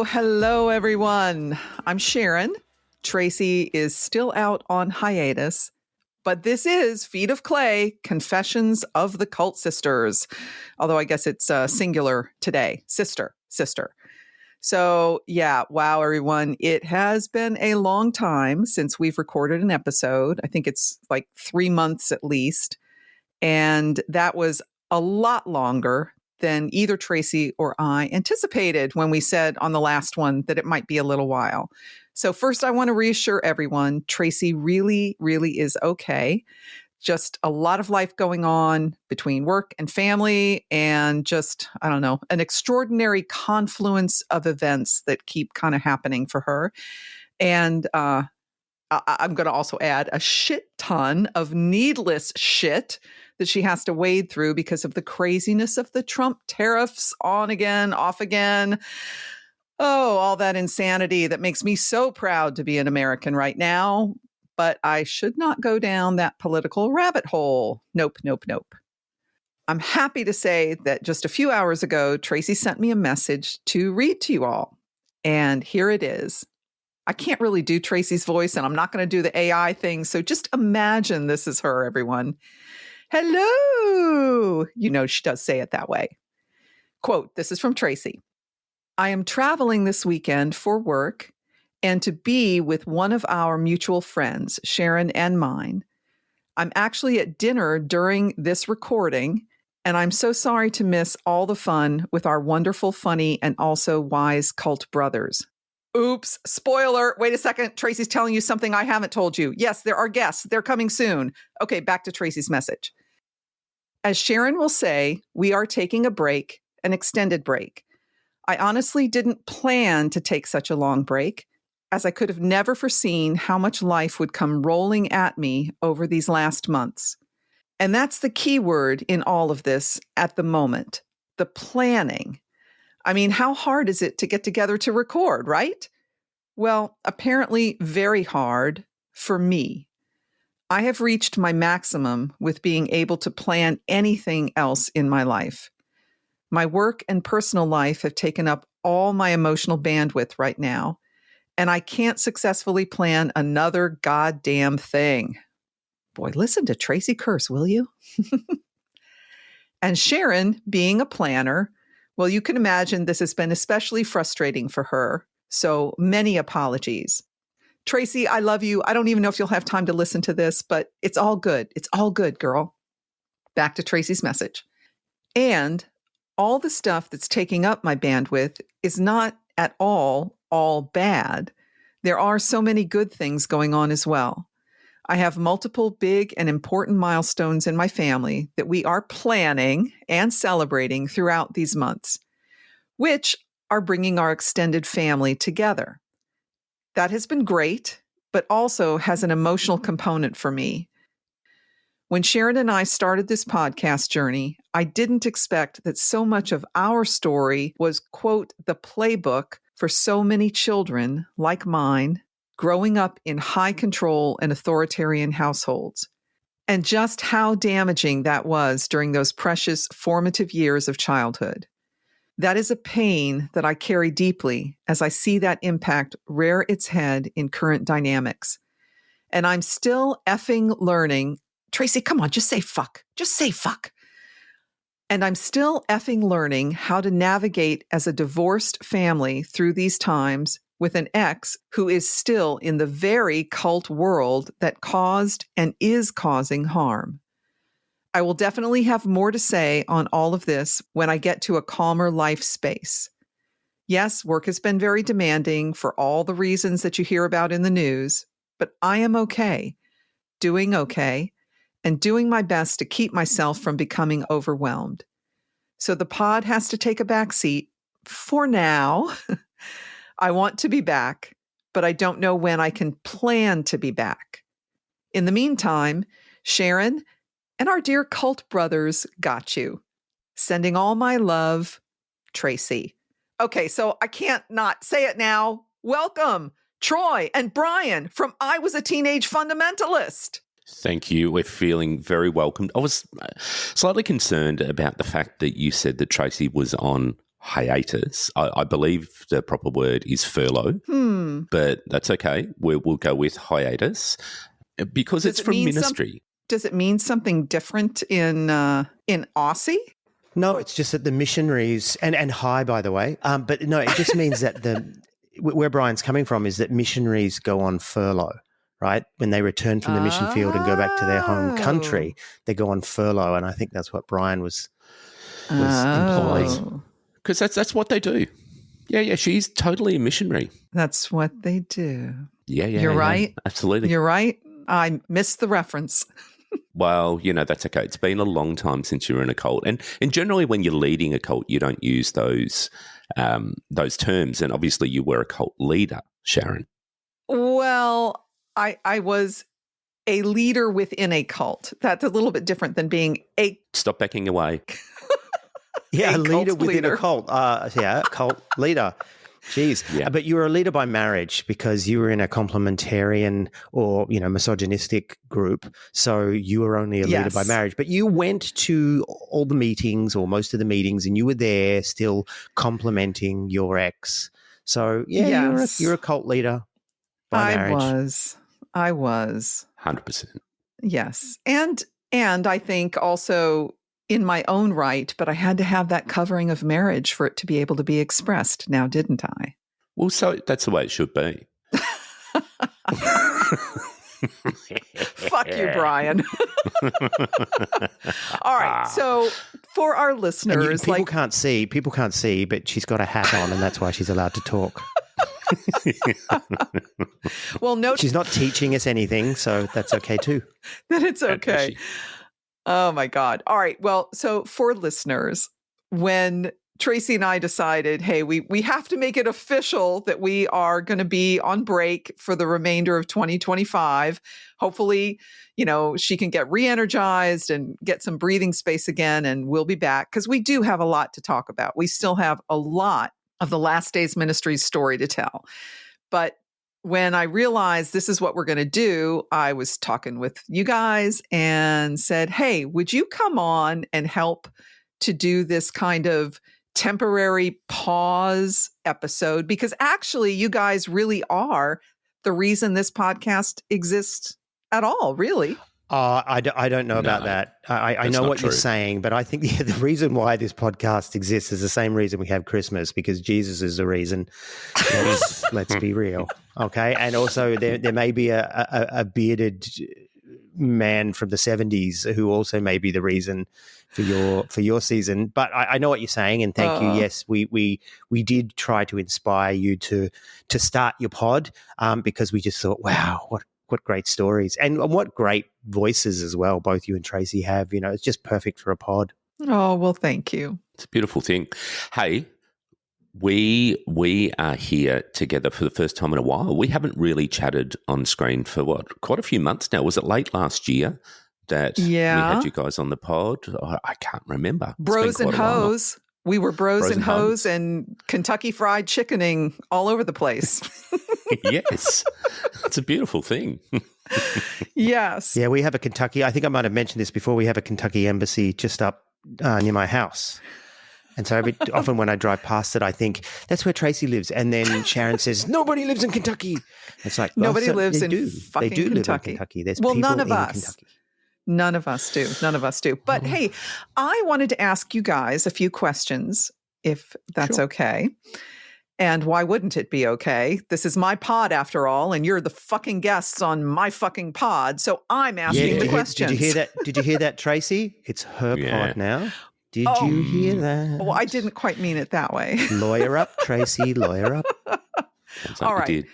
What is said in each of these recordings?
Hello, everyone. I'm Sharon. Tracey is still out on hiatus, but this is Feet of Clay, Confessions of the Cult Sisters. Although I guess it's singular today, sister. So yeah, wow, everyone. It has been a long time since we've recorded an episode. I think it's like 3 months at least. And that was a lot longer than either Tracey or I anticipated when we said on the last one that it might be a little while. So first, I want to reassure everyone, Tracey really, really is okay. Just a lot of life going on between work and family and just, I don't know, an extraordinary confluence of events that keep kind of happening for her. And I'm going to also add a shit ton of needless shit that she has to wade through because of the craziness of the Trump tariffs, on again, off again. Oh, all that insanity that makes me so proud to be an American right now. But I should not go down that political rabbit hole. Nope. I'm happy to say that just a few hours ago, Tracey sent me a message to read to you all. And here it is. I can't really do Tracey's voice, and I'm not going to do the AI thing. So just imagine this is her, everyone. Hello. You know, she does say it that way. Quote, this is from Tracey. I am traveling this weekend for work and to be with one of our mutual friends, Sharon and mine. I'm actually at dinner during this recording, and I'm so sorry to miss all the fun with our wonderful, funny, and also wise cult brothers. Oops, spoiler. Wait a second. Tracey's telling you something I haven't told you. Yes, there are guests. They're coming soon. Okay, back to Tracey's message. As Sharon will say, we are taking a break, an extended break. I honestly didn't plan to take such a long break, as I could have never foreseen how much life would come rolling at me over these last months. And that's the key word in all of this at the moment, the planning. I mean, how hard is it to get together to record, right? Well, apparently very hard for me. I have reached my maximum with being able to plan anything else in my life. My work and personal life have taken up all my emotional bandwidth right now, and I can't successfully plan another goddamn thing. Boy, listen to Tracey curse, will you? And Sharon, being a planner, well, you can imagine this has been especially frustrating for her. So many apologies. Tracey, I love you. I don't even know if you'll have time to listen to this, but it's all good. It's all good, girl. Back to Tracey's message. And all the stuff that's taking up my bandwidth is not at all bad. There are so many good things going on as well. I have multiple big and important milestones in my family that we are planning and celebrating throughout these months, which are bringing our extended family together. That has been great, but also has an emotional component for me. When Sharon and I started this podcast journey, I didn't expect that so much of our story was, quote, the playbook for so many children like mine, growing up in high control and authoritarian households, and just how damaging that was during those precious formative years of childhood. That is a pain that I carry deeply as I see that impact rear its head in current dynamics. And I'm still effing learning. Tracey, come on, just say fuck. Just say fuck. And I'm still effing learning how to navigate as a divorced family through these times with an ex who is still in the very cult world that caused and is causing harm. I will definitely have more to say on all of this when I get to a calmer life space. Yes, work has been very demanding for all the reasons that you hear about in the news, but I am okay, doing okay, and doing my best to keep myself from becoming overwhelmed. So the pod has to take a back seat for now. I want to be back, but I don't know when I can plan to be back. In the meantime, Sharon and our dear cult brothers got you. Sending all my love, Tracey. Okay, so I can't not say it now. Welcome, Troy and Brian from I Was a Teenage Fundamentalist. Thank you. We're feeling very welcomed. I was slightly concerned about the fact that you said that Tracey was on hiatus. I believe the proper word is furlough, but that's okay. We'll go with hiatus because it's from ministry. Does it mean something different in Aussie? No, it's just that the missionaries, and hi, by the way, but no, it just means that where Brian's coming from is that missionaries go on furlough, right? When they return from the mission field and go back to their home country, they go on furlough, and I think that's what Brian was implying. Because that's what they do. Yeah, she's totally a missionary. That's what they do. Yeah. You're right. Absolutely. You're right. I missed the reference. Well, that's okay. It's been a long time since you were in a cult. And generally when you're leading a cult, you don't use those terms. And obviously you were a cult leader, Sharon. Well, I was a leader within a cult. That's a little bit different than being a... Stop backing away. Yeah, a leader within a cult. Cult leader. Jeez. Yeah. But you were a leader by marriage because you were in a complementarian or, misogynistic group. So you were only a leader by marriage. But you went to all the meetings or most of the meetings and you were there still complimenting your ex. So, you're a cult leader by marriage. I was. 100%. Yes. And I think also in my own right, but I had to have that covering of marriage for it to be able to be expressed now, didn't I? Well, so that's the way it should be. Fuck you, Brian. All right. So for our listeners, people can't see, but she's got a hat on and that's why she's allowed to talk. Well, she's not teaching us anything, so that's okay too. Then it's okay. Oh my God. All right. Well, so for listeners, when Tracey and I decided, hey, we have to make it official that we are going to be on break for the remainder of 2025. Hopefully, she can get re-energized and get some breathing space again, and we'll be back because we do have a lot to talk about. We still have a lot of the last Days Ministries story to tell. But when I realized this is what we're going to do, I was talking with you guys and said, hey, would you come on and help to do this kind of temporary pause episode? Because actually, you guys really are the reason this podcast exists at all, really. I don't know about that. I know what you're saying, but I think the reason why this podcast exists is the same reason we have Christmas, because Jesus is the reason. Let's be real, okay? And also there may be a bearded man from the 70s who also may be the reason for your season. But I know what you're saying, and thank you. Yes, we did try to inspire you to start your pod because we just thought, wow, what great stories and what great voices as well. Both you and Tracey have, it's just perfect for a pod. Oh, well, thank you. It's a beautiful thing. Hey, we are here together for the first time in a while. We haven't really chatted on screen for quite a few months now. Was it late last year that we had you guys on the pod? I can't remember. Bros and hoes. We were bros and hoes and Kentucky Fried Chickening all over the place. Yes. It's a beautiful thing. Yes. Yeah, we have a Kentucky. I think I might have mentioned this before. We have a Kentucky embassy just up near my house. And so often when I drive past it, I think, that's where Tracey lives. And then Sharon says, nobody lives in Kentucky. It's like, nobody lives in fucking Kentucky. Live in Kentucky. There's people none of in us. Kentucky. None of us do. But hey, I wanted to ask you guys a few questions, if that's okay. And why wouldn't it be okay? This is my pod after all, and you're the fucking guests on my fucking pod. So I'm asking the questions. Did you hear that? Did you hear that, Tracey? It's her pod now. Did you hear that? Well, I didn't quite mean it that way. Lawyer up, Tracey, lawyer up. All right.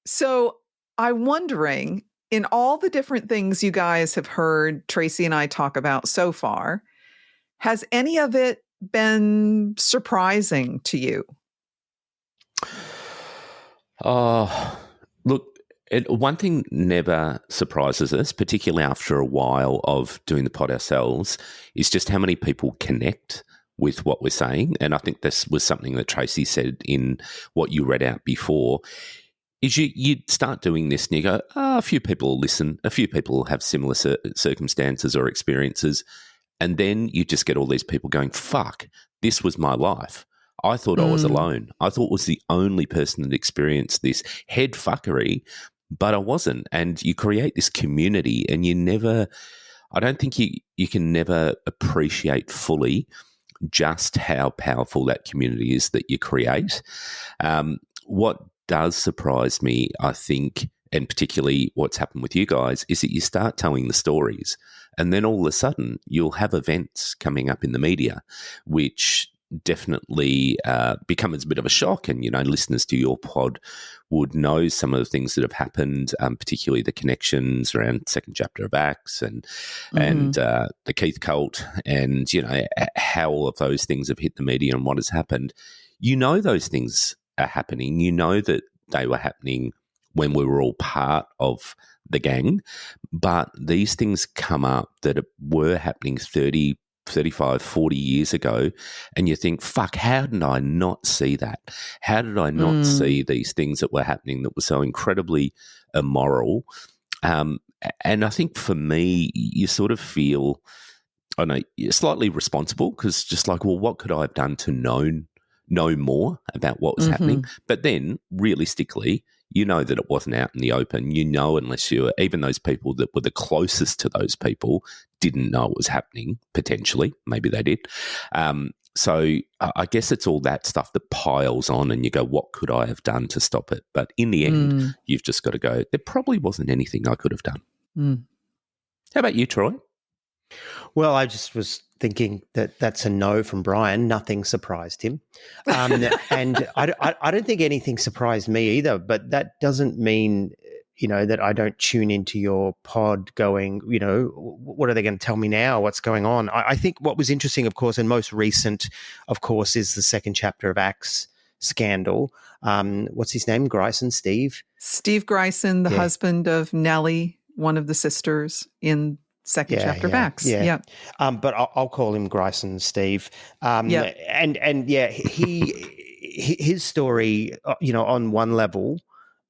So I'm wondering, in all the different things you guys have heard Tracey and I talk about so far, has any of it been surprising to you? Oh, look, One thing never surprises us, particularly after a while of doing the pod ourselves, is just how many people connect with what we're saying. And I think this was something that Tracey said in what you read out before, is you start doing this and you go, a few people listen, a few people have similar circumstances or experiences, and then you just get all these people going, fuck, this was my life. I thought I was alone. I thought I was the only person that experienced this head fuckery, but I wasn't. And you create this community, and I don't think you can never appreciate fully just how powerful that community is that you create. What does surprise me, I think, and particularly what's happened with you guys, is that you start telling the stories, and then all of a sudden you'll have events coming up in the media which definitely becomes a bit of a shock. And, listeners to your pod would know some of the things that have happened, particularly the connections around second chapter of Acts and the Keith cult, and, how all of those things have hit the media and what has happened. Those things are happening. That they were happening when we were all part of the gang, but these things come up that were happening 30, 35, 40 years ago, and you think, fuck, how did I not see that? How did I not see these things that were happening that were so incredibly immoral? And I think for me, you sort of feel, I know, you're slightly responsible, because just like, well, what could I have done to know more about what was happening? But then realistically, that it wasn't out in the open. Unless even those people that were the closest to those people didn't know it was happening, potentially. Maybe they did. So I guess it's all that stuff that piles on, and you go, what could I have done to stop it? But in the end, you've just got to go, there probably wasn't anything I could have done. How about you, Troy? Well, I just was thinking that's a no from Brian. Nothing surprised him. And I don't think anything surprised me either, but that doesn't mean, that I don't tune into your pod going, what are they going to tell me now? What's going on? I think what was interesting, of course, and most recent, of course, is the second chapter of Acts scandal. What's his name? Grayson, Steve? Steve Grayson, the husband of Nellie, one of the sisters in second chapter of Acts. Yeah. But I'll call him Grayson Steve. His story, on one level,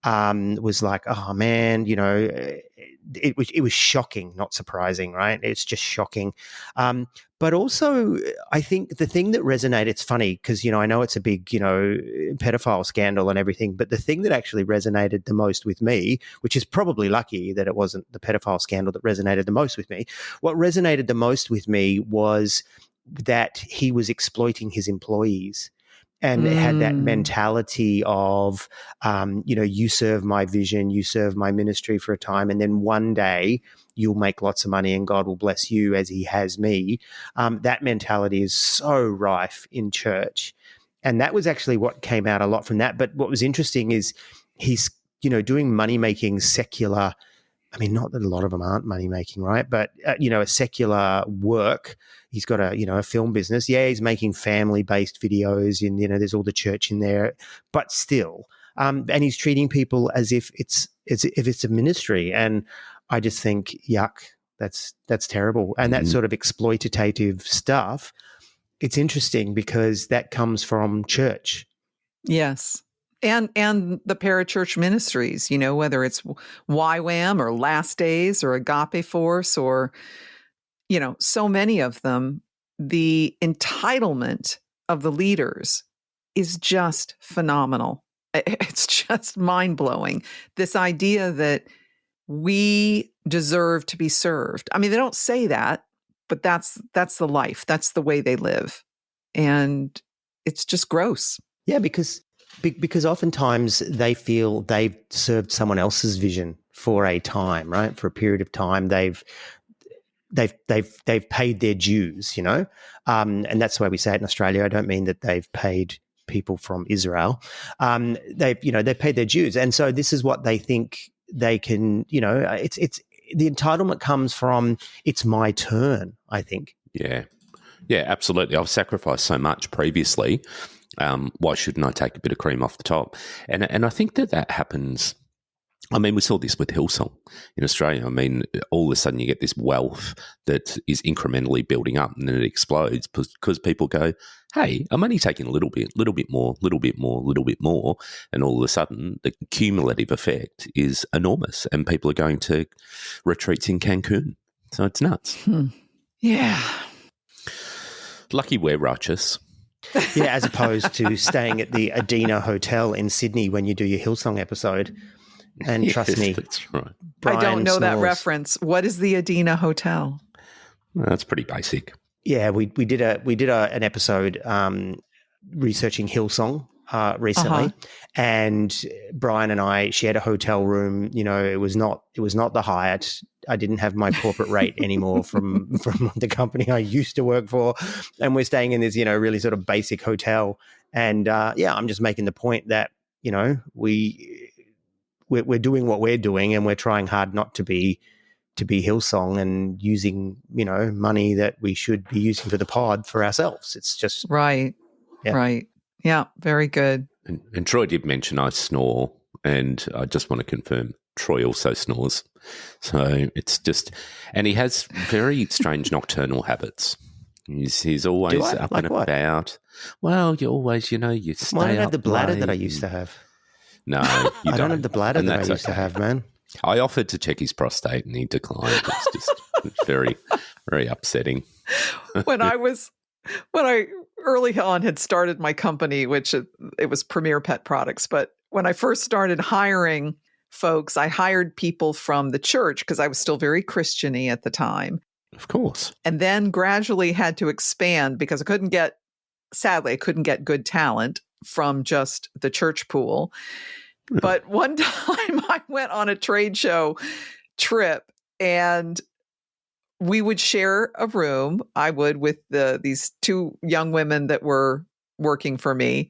was like, oh man, it was shocking, not surprising, right? It's just shocking. But also, I think the thing that resonated, it's funny because, I know it's a big, pedophile scandal and everything, but the thing that actually resonated the most with me, which is probably lucky that it wasn't the pedophile scandal that resonated the most with me, what resonated the most with me was that he was exploiting his employees. And had that mentality of, you serve my vision, you serve my ministry for a time, and then one day you'll make lots of money and God will bless you as he has me. That mentality is so rife in church. And that was actually what came out a lot from that. But what was interesting is he's, doing money-making secular, I mean, not that a lot of them aren't money-making, right? But, a secular work. He's got a film business. Yeah, he's making family-based videos and, there's all the church in there. But still, and he's treating people as if it's a ministry. And I just think, yuck, that's terrible. And that sort of exploitative stuff, it's interesting because that comes from church. Yes. And the parachurch ministries, whether it's YWAM or Last Days or Agape Force or, so many of them, the entitlement of the leaders is just phenomenal. It's just mind-blowing. This idea that we deserve to be served. I mean, they don't say that, but that's the life. That's the way they live. And it's just gross. Yeah, because oftentimes they feel they've served someone else's vision for a time, right? For a period of time, they've paid their dues, and that's the way we say it in Australia. I don't mean that they've paid people from Israel. They've paid their dues, and so this is what they think they can. It's the entitlement comes from it's my turn. I think. Yeah, absolutely. I've sacrificed so much previously. Why shouldn't I take a bit of cream off the top? And I think that happens I mean, we saw this with Hillsong in Australia. I mean, all of a sudden you get this wealth that is incrementally building up and then it explodes because people go, hey, I'm only taking a little bit more. And all of a sudden the cumulative effect is enormous and people are going to retreats in Cancun. So it's nuts. Yeah. Lucky we're righteous. Yeah, as opposed to staying at the Adina Hotel in Sydney when you do your Hillsong episode. And Yes, trust me, that's right. I don't know that snores. reference. What is the Adina Hotel? Well, that's pretty basic. Yeah, we did an episode researching Hillsong recently, and Brian and I shared a hotel room. You know, it was not the Hyatt. I didn't have my corporate rate anymore from the company I used to work for, and we're staying in this really sort of basic hotel. And I'm just making the point that we're doing what we're doing, and we're trying hard not to be Hillsong and using money that we should be using for the pod for ourselves. It's just right. Yeah, very good. And Troy did mention I snore, and I just want to confirm Troy also snores. So it's just, and he has very strange nocturnal habits. He's always up and about. Well, you always, you stay up. I don't have the bladder that I late. used to have. No, you I don't have the bladder that I used to have, man. I offered to check his prostate and he declined. It's just very, very upsetting. When I early on had started my company, which it was Premier Pet Products, but when I first started hiring folks, I hired people from the church because I was still very Christian-y at the time. Of course. And then gradually had to expand because sadly, I couldn't get good talent from just the church pool. But one time I went on a trade show trip and we would share a room. I would with these two young women that were working for me,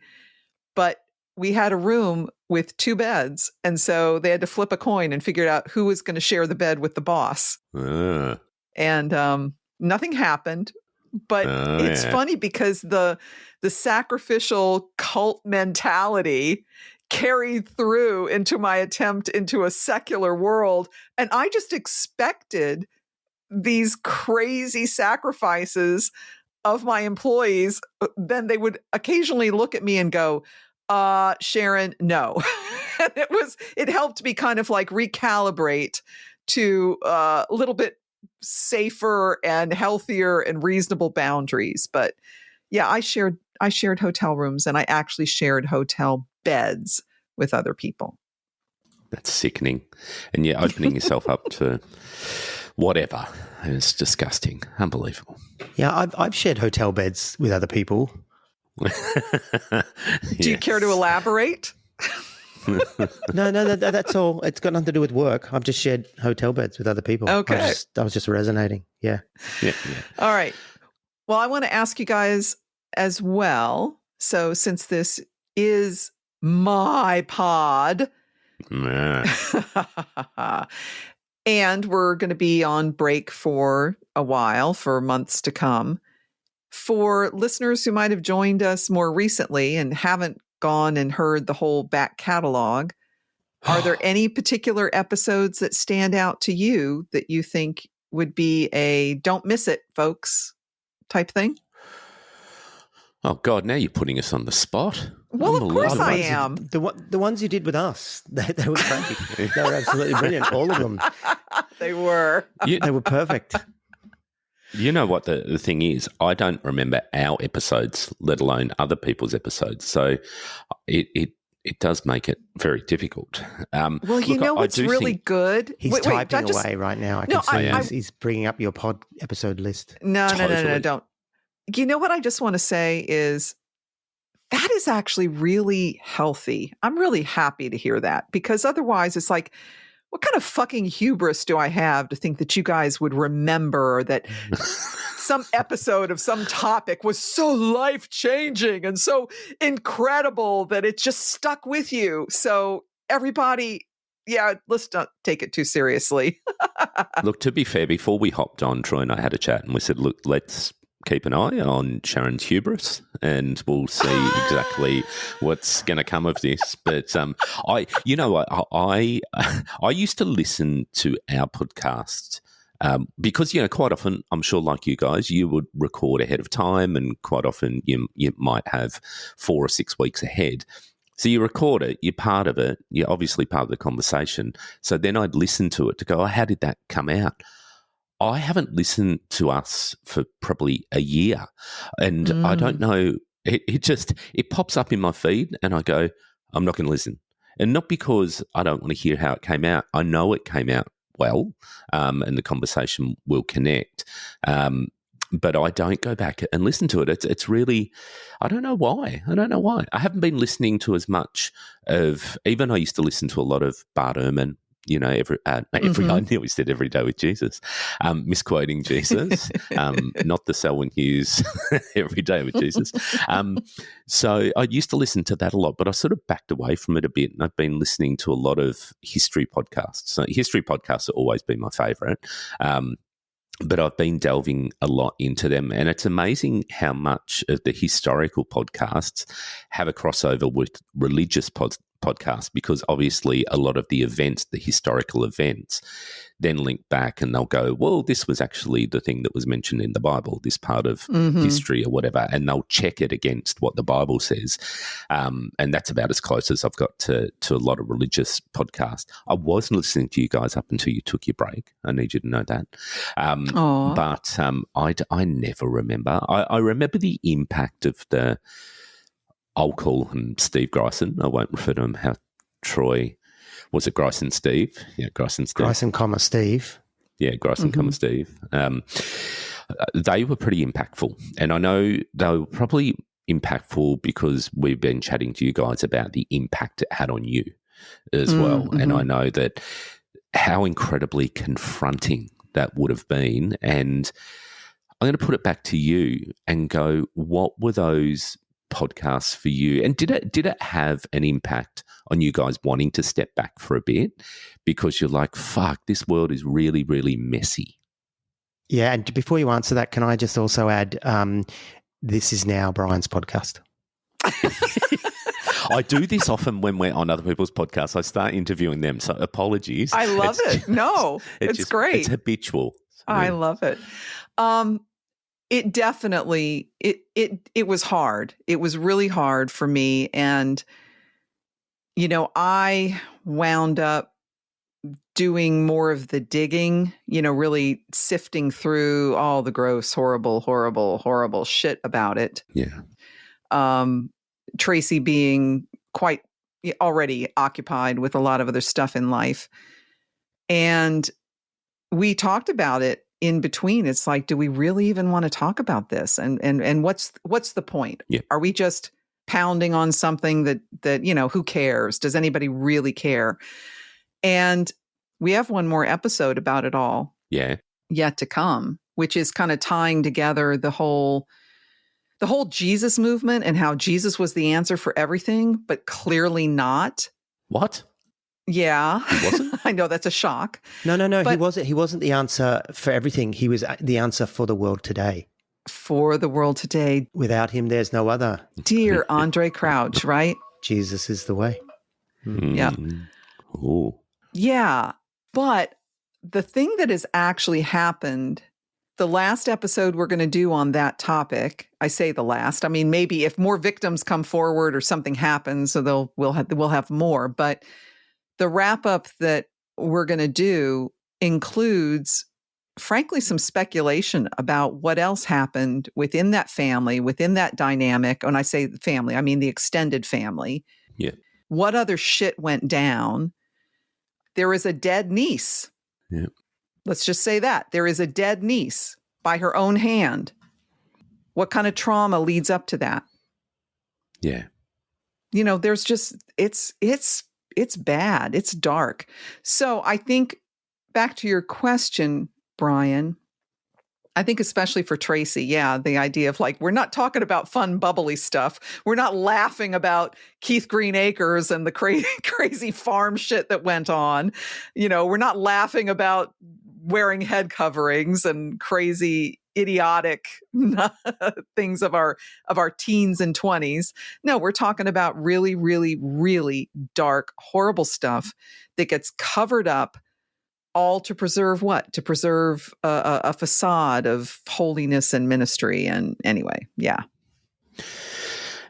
but we had a room with two beds. And so they had to flip a coin and figure out who was going to share the bed with the boss. And nothing happened. But it's funny because the sacrificial cult mentality carried through into my attempt into a secular world. And I just expected these crazy sacrifices of my employees. Then they would occasionally look at me and go, Sharon, no. And it helped me kind of like recalibrate to a little bit safer and healthier and reasonable boundaries. But yeah, I shared hotel rooms and I actually shared hotel beds with other people. That's sickening. And yeah, opening yourself up to whatever. It's disgusting. Unbelievable. Yeah, I've shared hotel beds with other people. Do you care to elaborate? No, that's all. It's got nothing to do with work. I've just shared hotel beds with other people. Okay. I was just resonating. Yeah. All right. Well, I want to ask you guys as well. So since this is my pod, and we're going to be on break for a while, for months to come, for listeners who might have joined us more recently and haven't gone and heard the whole back catalog, are there any particular episodes that stand out to you that you think would be a don't miss it, folks type thing? Oh, God, now you're putting us on the spot. Well, of course I am. The ones you did with us, they were great. They were absolutely brilliant, all of them. They were. They were perfect. You know what the thing is? I don't remember our episodes, let alone other people's episodes. So it does make it very difficult. Well, you know what's really good? He's typing away right now. I can see he's bringing up your pod episode list. No, don't. You know what I just want to say is that is actually really healthy. I'm really happy to hear that because otherwise it's like, what kind of fucking hubris do I have to think that you guys would remember that some episode of some topic was so life-changing and so incredible that it just stuck with you? So everybody, let's not take it too seriously. Look, to be fair, before we hopped on, Troy and I had a chat and we said, look, let's keep an eye on Sharon's hubris, and we'll see exactly what's going to come of this. But I used to listen to our podcast because quite often, I'm sure, like you guys, you would record ahead of time, and quite often you might have 4 or 6 weeks ahead. So you record it, you're part of it, you're obviously part of the conversation. So then I'd listen to it to go, how did that come out? I haven't listened to us for probably a year, and I don't know. It pops up in my feed, and I go, I'm not going to listen, and not because I don't want to hear how it came out. I know it came out well, and the conversation will connect. But I don't go back and listen to it. It's really, I don't know why. I haven't been listening to as much of. Even I used to listen to a lot of Bart Ehrman. I nearly said Every Day with Jesus, misquoting Jesus, not the Selwyn Hughes Every Day with Jesus. So I used to listen to that a lot, but I sort of backed away from it a bit, and I've been listening to a lot of history podcasts. So history podcasts have always been my favourite. But I've been delving a lot into them, and it's amazing how much of the historical podcasts have a crossover with religious podcasts, because obviously a lot of the events, the historical events, then link back and they'll go, well, this was actually the thing that was mentioned in the Bible, this part of history or whatever, and they'll check it against what the Bible says. And that's about as close as I've got to a lot of religious podcasts. I wasn't listening to you guys up until you took your break. I need you to know that. But I never remember. I remember the impact of the, I'll call him Steve Gryson. I won't refer to him how Troy, was it Gryson Steve? Yeah, Gryson Steve. Gryson, Steve. Yeah, Gryson, Steve. They were pretty impactful. And I know they were probably impactful because we've been chatting to you guys about the impact it had on you as well. And I know that how incredibly confronting that would have been. And I'm going to put it back to you and go, what were those podcasts for you, and did it have an impact on you guys wanting to step back for a bit because you're like, fuck, this world is really, really messy? Yeah, and before you answer that, can I just also add, this is now Brian's podcast. I do this often when we're on other people's podcasts. I start interviewing them, so apologies. I love it. No, it's great. It's habitual. I love it. It definitely, it was hard. It was really hard for me. And, I wound up doing more of the digging, really sifting through all the gross, horrible shit about it. Yeah. Tracey being quite already occupied with a lot of other stuff in life. And we talked about it in between. It's like, do we really even want to talk about this? And what's the point? Yeah. Are we just pounding on something that who cares? Does anybody really care? And we have one more episode about it all. Yeah. Yet to come, which is kind of tying together the whole Jesus movement and how Jesus was the answer for everything, but clearly not. What? Yeah. He wasn't? I know, that's a shock. No. But he wasn't the answer for everything. He was the answer for the world today. For the world today. Without him, there's no other. Dear Andre Crouch, right? Jesus is the way. Yeah. Oh. Yeah. But the thing that has actually happened, the last episode we're going to do on that topic, I say the last, I mean, maybe if more victims come forward or something happens, so we'll have more, but the wrap up that we're going to do includes, frankly, some speculation about what else happened within that family, within that dynamic. When I say family, I mean the extended family. Yeah. What other shit went down? There is a dead niece. Yeah. Let's just say that. There is a dead niece by her own hand. What kind of trauma leads up to that? Yeah. There's just, it's bad. It's dark. So I think back to your question, Brian, I think especially for Tracey, the idea of like, we're not talking about fun, bubbly stuff. We're not laughing about Keith Green Acres and the crazy farm shit that went on. We're not laughing about wearing head coverings and crazy, idiotic things of our teens and 20s. No, we're talking about really, really, really dark, horrible stuff that gets covered up, all to preserve what? To preserve a facade of holiness and ministry. And anyway, yeah.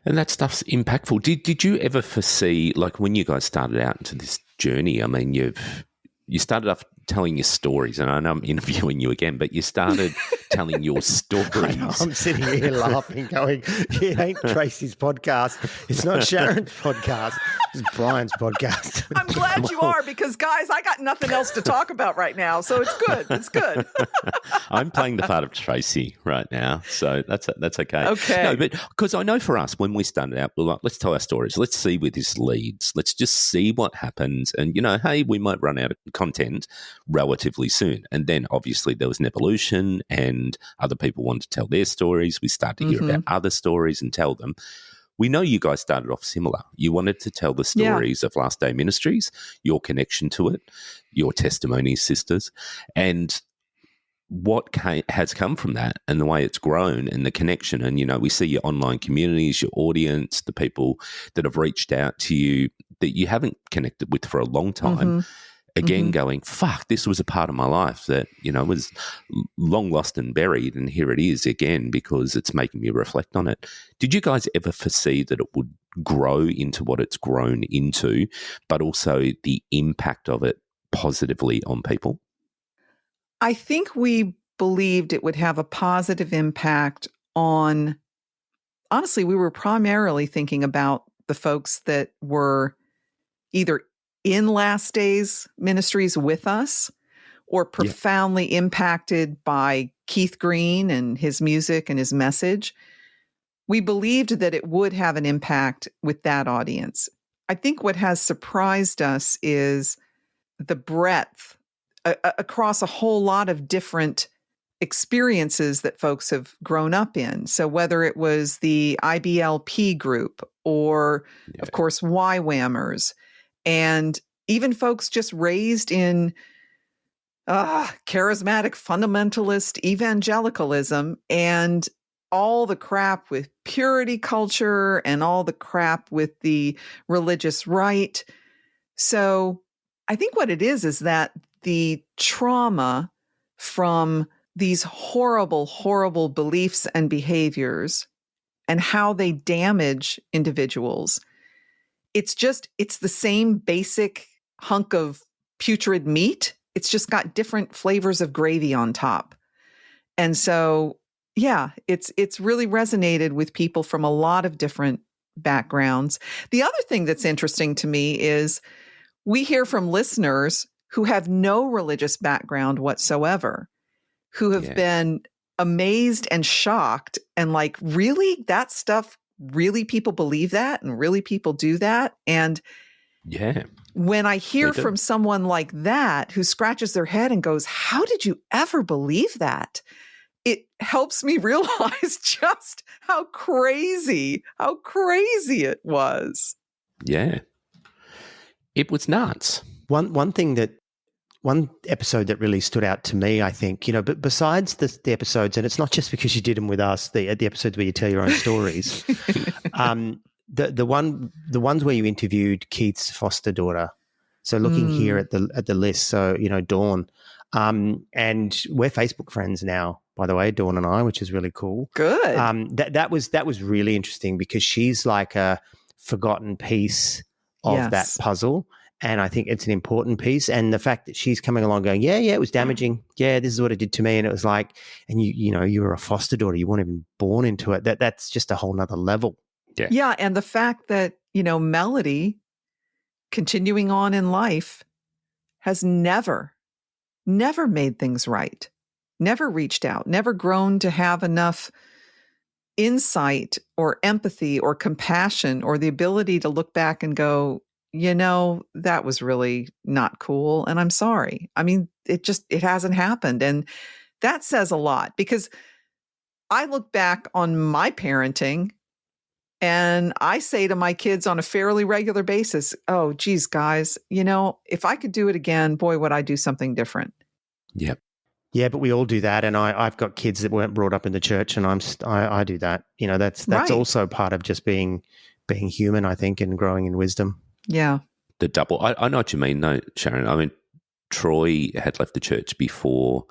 And that stuff's impactful. Did you ever foresee, like when you guys started out into this journey, I mean, you started off telling your stories, and I know I'm interviewing you again, but you started telling your stories. I'm sitting here laughing, going, it ain't Tracey's podcast. It's not Sharon's podcast. It's Brian's podcast. I'm glad you are, because, guys, I got nothing else to talk about right now, so it's good. It's good. I'm playing the part of Tracey right now, so that's okay. Okay. No, but because I know for us, when we started out, we're like, let's tell our stories. Let's see where this leads. Let's just see what happens. And, hey, we might run out of content relatively soon. And then obviously there was an evolution and other people wanted to tell their stories. We started to hear about other stories and tell them. We know you guys started off similar. You wanted to tell the stories of Last Day Ministries, your connection to it, your testimonies, sisters, and what has come from that and the way it's grown and the connection. And, we see your online communities, your audience, the people that have reached out to you that you haven't connected with for a long time. Again, going, fuck, this was a part of my life that, was long lost and buried. And here it is again, because it's making me reflect on it. Did you guys ever foresee that it would grow into what it's grown into, but also the impact of it positively on people? I think we believed it would have a positive impact on, honestly, we were primarily thinking about the folks that were either in Last Days Ministries with us or profoundly impacted by Keith Green and his music and his message. We believed that it would have an impact with that audience. I think what has surprised us is the breadth across a whole lot of different experiences that folks have grown up in. So whether it was the IBLP group or, of course, YWAMers, and even folks just raised in charismatic fundamentalist evangelicalism, and all the crap with purity culture and all the crap with the religious right. So I think what it is that the trauma from these horrible, horrible beliefs and behaviors and how they damage individuals, it's the same basic hunk of putrid meat. It's just got different flavors of gravy on top. And so, it's really resonated with people from a lot of different backgrounds. The other thing that's interesting to me is we hear from listeners who have no religious background whatsoever, who have been amazed and shocked and like, really? That stuff, really people believe that and really people do that? And when I hear from someone like that who scratches their head and goes, how did you ever believe that? It helps me realize just how crazy it was. Yeah. It was nuts. One episode that really stood out to me, I think, but besides the episodes, and it's not just because you did them with us, the episodes where you tell your own stories, the ones where you interviewed Keith's foster daughter. So looking here at the list, so Dawn, and we're Facebook friends now, by the way, Dawn and I, which is really cool. Good. That was really interesting because she's like a forgotten piece of that puzzle. And I think it's an important piece. And the fact that she's coming along going, it was damaging. Yeah, this is what it did to me. And it was like, and you were a foster daughter. You weren't even born into it. That's just a whole nother level. Yeah. Yeah. And the fact that, Melody continuing on in life has never made things right, never reached out, never grown to have enough insight or empathy or compassion or the ability to look back and go, that was really not cool. And I'm sorry. I mean, it hasn't happened. And that says a lot because I look back on my parenting and I say to my kids on a fairly regular basis, oh, geez, guys, if I could do it again, boy, would I do something different. Yep. Yeah, but we all do that, and I've got kids that weren't brought up in the church, and I do that. That's Right. also part of just being human, I think, and growing in wisdom. Yeah. The double. I know what you mean, though, Sharon. I mean, Troy had left the church before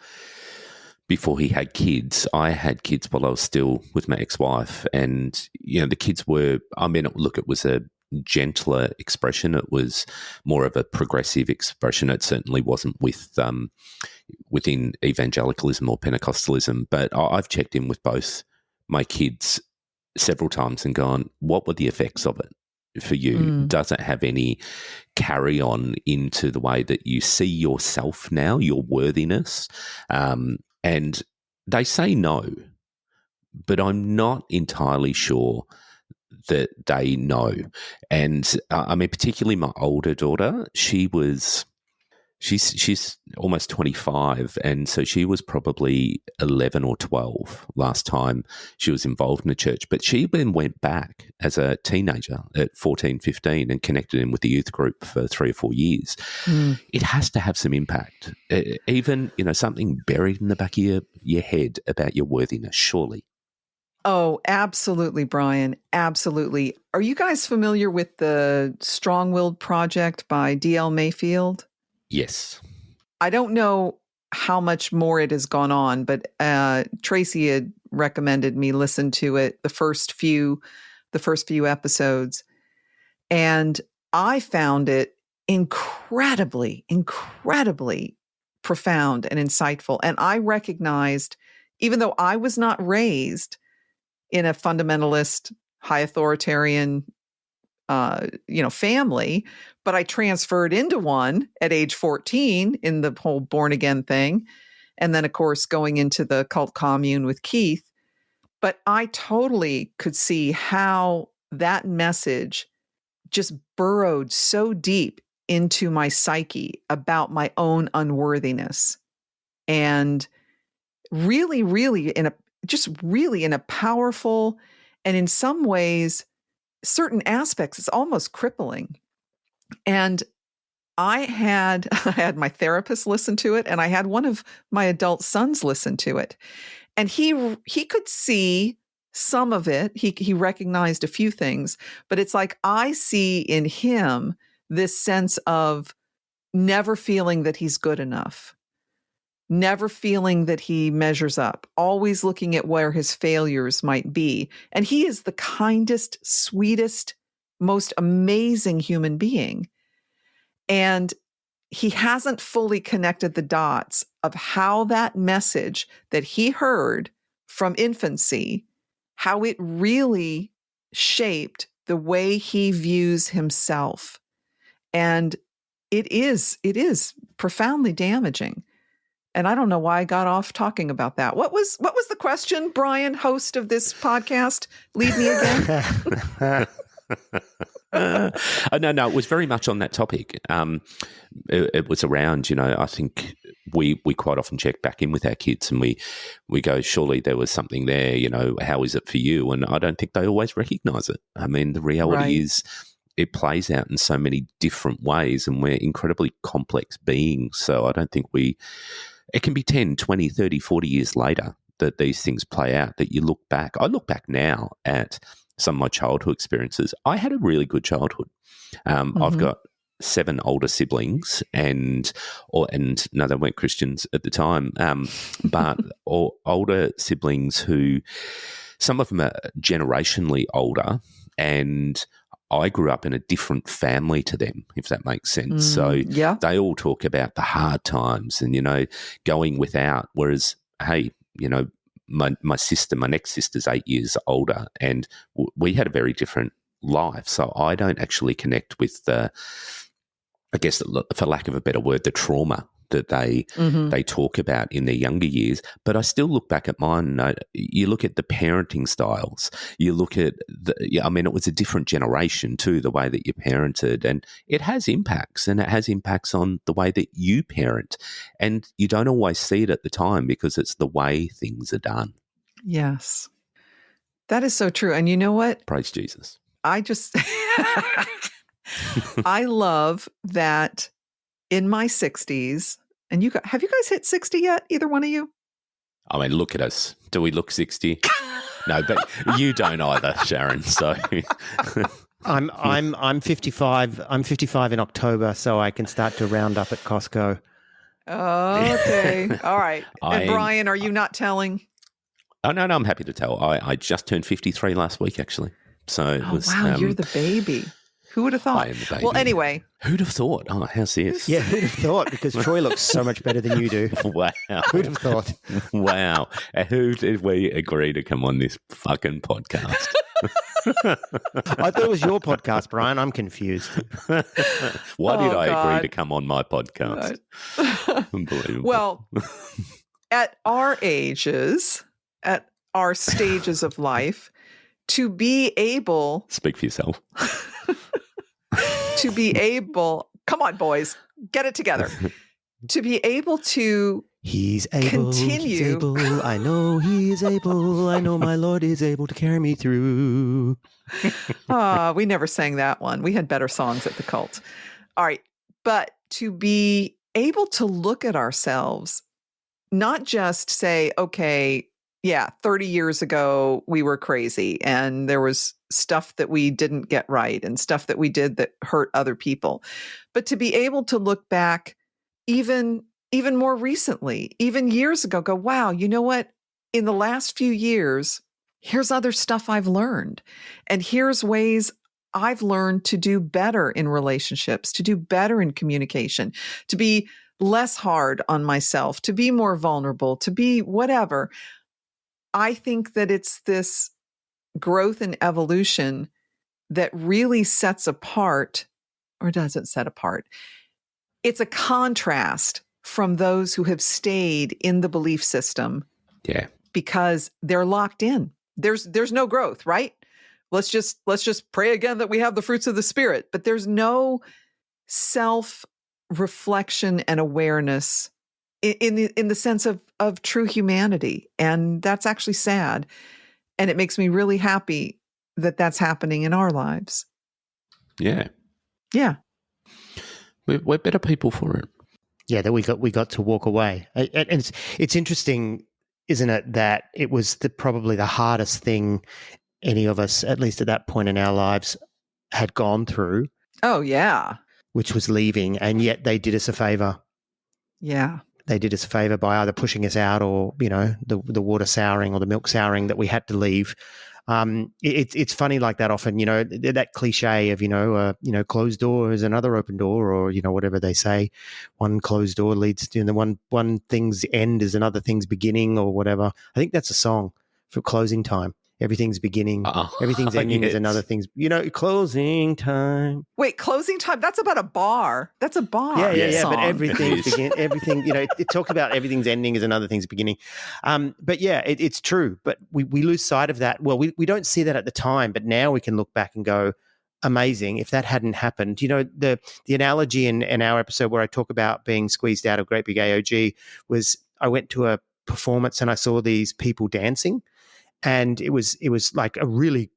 he had kids. I had kids while I was still with my ex-wife, and the kids were. I mean, look, it was a gentler expression. It was more of a progressive expression. It certainly wasn't within evangelicalism or Pentecostalism. But I've checked in with both my kids several times and gone, what were the effects of it for you? Does it have any carry on into the way that you see yourself now, your worthiness? And they say no, but I'm not entirely sure that they know. And I mean, particularly my older daughter, she's almost 25, and so she was probably 11 or 12 last time she was involved in the church. But she then went back as a teenager at 14, 15 and connected in with the youth group for 3 or 4 years. It has to have some impact. Even, something buried in the back of your head about your worthiness, surely. Oh, absolutely, Brian. Absolutely. Are you guys familiar with the Strong-Willed Project by D.L. Mayfield? Yes. I don't know how much more it has gone on, but Tracey had recommended me listen to it, the first few episodes, and I found it incredibly, incredibly profound and insightful. And I recognized, even though I was not raised in a fundamentalist, high authoritarian, family, but I transferred into one at age 14 in the whole born again thing. And then, of course, going into the cult commune with Keith. But I totally could see how that message just burrowed so deep into my psyche about my own unworthiness. And really, really in a powerful, and in some ways, certain aspects, it's almost crippling. And I had my therapist listen to it, and I had one of my adult sons listen to it. And he could see some of it. He recognized a few things, but it's like I see in him this sense of never feeling that he's good enough, never feeling that he measures up, always looking at where his failures might be. And he is the kindest, sweetest, most amazing human being. And he hasn't fully connected the dots of how that message that he heard from infancy, how it really shaped the way he views himself. And it is profoundly damaging. And I don't know why I got off talking about that. What was the question, Brian, host of this podcast? Lead me again. No, it was very much on that topic. It was around, I think we quite often check back in with our kids and we go, surely there was something there, how is it for you? And I don't think they always recognize it. I mean, the reality is it plays out in so many different ways, and we're incredibly complex beings. So I don't think it can be 10, 20, 30, 40 years later that these things play out, that you look back. I look back now at some of my childhood experiences. I had a really good childhood. I've got 7 older siblings, and no, they weren't Christians at the time, but older siblings who, some of them are generationally older, and I grew up in a different family to them, if that makes sense. So they all talk about the hard times and, going without, whereas, hey, my next sister's 8 years older, and we had a very different life. So I don't actually connect with I guess, for lack of a better word, the trauma that they talk about in their younger years. But I still look back at mine. You look at the parenting styles. You look at it was a different generation too, the way that you parented, and it has impacts, and it has impacts on the way that you parent. And you don't always see it at the time because it's the way things are done. Yes, that is so true. And you know what? Praise Jesus. I just I love that in my 60s, And have you guys hit 60 yet? Either one of you? I mean, look at us. Do we look 60? No, but you don't either, Sharon. So I'm 55. I'm 55 in October, so I can start to round up at Costco. Okay. All right. And Brian, are you not telling? Oh, no, I'm happy to tell. I just turned 53 last week, actually. So it was, wow, you're the baby. Who would have thought? I am the baby. Well, anyway. Who'd have thought? Oh, how's this? Yeah, who'd have thought? Because Troy looks so much better than you do. Wow. Who'd have thought? Wow. Who did we agree to come on this fucking podcast? I thought it was your podcast, Brian. I'm confused. Why did I agree to come on my podcast? Unbelievable. Well, at our ages, at our stages of life, to be able... Speak for yourself. To be able... Come on, boys. Get it together. To be able to... He's able. Continue. He's able. I know he's able. I know my Lord is able to carry me through. We never sang that one. We had better songs at the cult. All right. But to be able to look at ourselves, not just say, okay, yeah, 30 years ago, we were crazy and there was stuff that we didn't get right and stuff that we did that hurt other people. But to be able to look back even more recently, even years ago, go, wow, you know what? In the last few years, here's other stuff I've learned. And here's ways I've learned to do better in relationships, to do better in communication, to be less hard on myself, to be more vulnerable, to be whatever. I think that it's this growth and evolution that really sets apart, or doesn't set apart. It's a contrast from those who have stayed in the belief system. Yeah. Because they're locked in. There's no growth, right? Let's just pray again that we have the fruits of the Spirit. But there's no self-reflection and awareness in the sense of true humanity. And that's actually sad. And it makes me really happy that that's happening in our lives. Yeah. Yeah. We're better people for it. Yeah, that we got to walk away. And it's interesting, isn't it, that it was probably the hardest thing any of us, at least at that point in our lives, had gone through. Oh, yeah. Which was leaving, and yet they did us a favor. Yeah. They did us a favor by either pushing us out or, the water souring or the milk souring that we had to leave. It's funny like that often, that cliche of, closed door is another open door, or, whatever they say, one closed door leads to, one thing's end is another thing's beginning, or whatever. I think that's a song for closing time. Everything's beginning. Everything's ending is another thing's, closing time. Wait, closing time? That's about a bar. That's a bar. Yeah. Song. But everything, it talks about everything's ending is another thing's beginning. But yeah, it's true. But we lose sight of that. Well, we don't see that at the time, but now we can look back and go, amazing. If that hadn't happened, the analogy in our episode where I talk about being squeezed out of Great Big AOG was I went to a performance and I saw these people dancing. And it was like a really,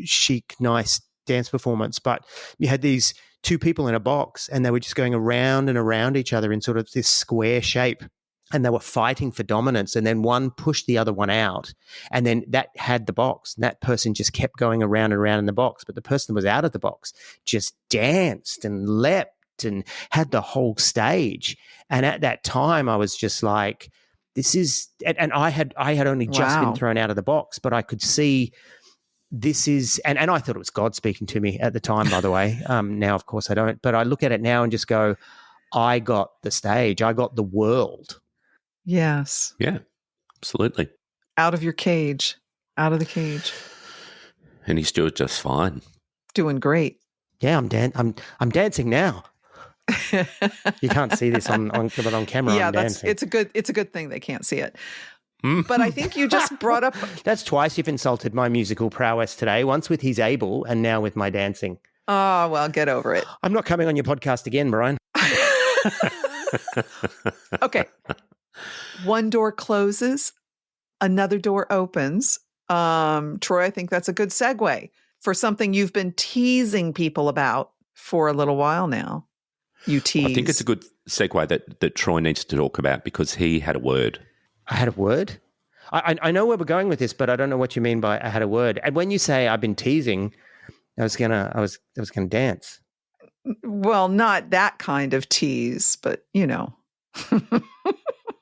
chic, nice dance performance. But you had these two people in a box and they were just going around and around each other in sort of this square shape. And they were fighting for dominance. And then one pushed the other one out. And then that had the box. And that person just kept going around and around in the box. But the person that was out of the box just danced and leapt and had the whole stage. And at that time, I was just like, this is, and I had only just been thrown out of the box, but I could see this is, and I thought it was God speaking to me at the time, by the way. Now, of course, I don't, but I look at it now and just go, I got the stage. I got the world. Yes. Yeah, absolutely. Out of your cage, out of the cage. And he's doing just fine. Doing great. Yeah, I'm dancing now. You can't see this on camera. Yeah, I'm dancing. It's a good thing they can't see it. But I think you just brought up. That's twice you've insulted my musical prowess today. Once with He's Able, and now with my dancing. Oh well, get over it. I'm not coming on your podcast again, Brian. Okay. One door closes, another door opens. Troy, I think that's a good segue for something you've been teasing people about for a little while now. you tease. I think it's a good segue that Troy needs to talk about because he had a word. I had a word? I know where we're going with this, but I don't know what you mean by I had a word. And when you say I've been teasing, I was gonna dance. Well, not that kind of tease, but you know.